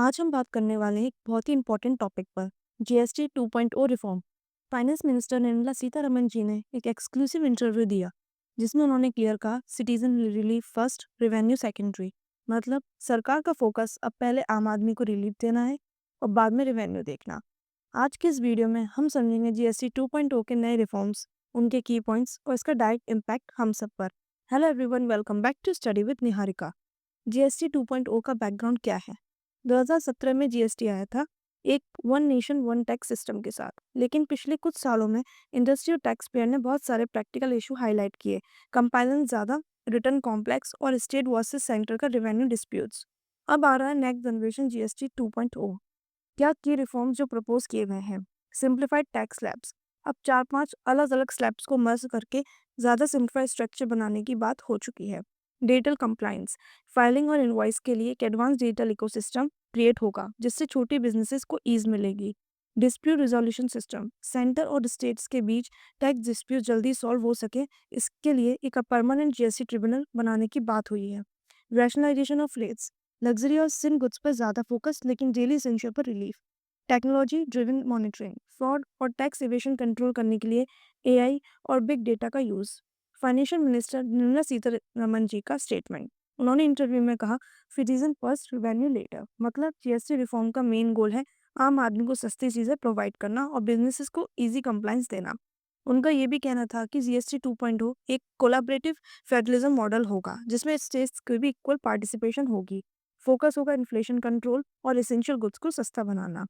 आज हम बात करने वाले हैं एक बहुत ही इंपॉर्टेंट टॉपिक पर GST 2.0 reform. Finance minister Nirmala Sitharaman ji ने एक एक्सक्लूसिव इंटरव्यू दिया जिसमें उन्होंने क्लियर कहा citizen relief first revenue secondary. मतलब सरकार का फोकस अब पहले आम आदमी को रिलीफ देना है और बाद में रेवेन्यू देखना। आज के इस वीडियो में हम समझेंगे जीएसटी 2.0 के नए रिफॉर्म्स, उनके की पॉइंट्स और इसका डायरेक्ट इम्पैक्ट हम सब पर। Hello everyone, welcome back to study with Niharika. GST 2.0 का बैकग्राउंड क्या है? 2017 में जीएसटी आया था, एक one nation one tax system के साथ। लेकिन पिछले कुछ सालों में इंडस्ट्री और टैक्स पेयर ने बहुत सारे प्रैक्टिकल इशू हाईलाइट किए। कंपाइलन ज़्यादा, रिटर्न कॉम्प्लेक्स और स्टेट वर्सेस सेंटर का रेवेन्यू डिस्प्यूट्स। अब आ रहा है नेक्स्ट जनरेशन जीएसटी 2.0। क्या की रिफॉर्म्स जो प्रपोज किए गए हैं? Simplified tax slabs. अब 4-5 अलग अलग स्लैब्स को मर्ज करके ज़्यादा सिंप्लीफाइड स्ट्रक्चर बनाने की बात हो चुकी है। Digital compliance. फाइलिंग और इनवॉइस के लिए एक एडवांस डिजिटल इकोसिस्टम क्रिएट होगा जिससे छोटे बिजनेसेस को ईज मिलेगी। Dispute resolution system. सेंटर और स्टेट्स के बीच टैक्स डिस्प्यूट जल्दी सॉल्व हो सके, इसके लिए एक परमानेंट जीएसटी ट्रिब्यूनल बनाने की बात हुई है। Rationalisation of rates. लग्जरी और सिन गुड्स पर ज़्यादा फोकस लेकिन डेली एसेंशियल पर relief. Technology driven monitoring. Fraud और टैक्स एवेशन कंट्रोल करने के लिए एआई और बिग डेटा का use. Financial minister Nirmala Sitharaman ji का स्टेटमेंट। उन्होंने इंटरव्यू में कहा सिटीजन फर्स्ट रेवेन्यू लेटर। मतलब जीएसटी रिफॉर्म का मेन गोल है आम आदमी को सस्ती चीज़ें प्रोवाइड करना और बिजनेसेस को इजी कंप्लायंस देना। उनका ये भी कहना था कि जीएसटी 2.0 एक कोलैबोरेटिव फेडरलिज्म मॉडल होगा जिसमें स्टेट्स की भी इक्वल पार्टिसिपेशन होगी। फोकस होगा इन्फ्लेशन कंट्रोल और एसेंशियल गुड्स को सस्ता बनाना।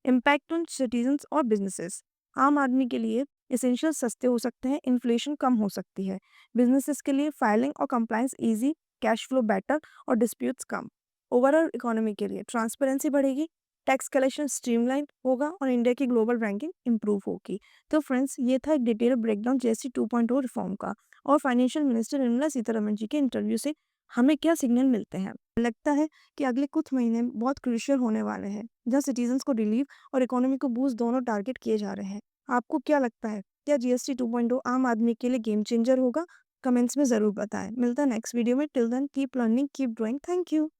इम्पैक्ट ऑन सिटीजन्स और बिजनेसेस। आम आदमी के लिए एसेंशियल सस्ते हो सकते हैं, इन्फ्लेशन कम हो सकती है। बिजनेसेस के लिए फाइलिंग और compliance easy, cash flow better और डिस्प्यूट्स कम। ओवरऑल इकोनॉमी के लिए ट्रांसपेरेंसी बढ़ेगी, टैक्स कलेक्शन स्ट्रीमलाइन होगा और इंडिया की ग्लोबल रैंकिंग इंप्रूव होगी। तो फ्रेंड्स, ये था एक डिटेल ब्रेकडाउन जीएसटी 2.0 रिफॉर्म का और फाइनेंशियल मिनिस्टर निर्मला सीतारमन जी के इंटरव्यू से हमें क्या सिग्नल मिलते हैं। लगता है कि अगले कुछ महीने बहुत क्रूशियल होने वाले हैं जहाँ सिटीजन्स को रिलीफ और इकोनॉमी को बूस्ट दोनों टारगेट किए जा रहे हैं। आपको क्या लगता है? क्या जीएसटी 2.0 आम आदमी के लिए गेम चेंजर होगा? कमेंट्स में ज़रूर बताएं। मिलता है नेक्स्ट वीडियो में। Till then keep learning, keep growing. Thank you.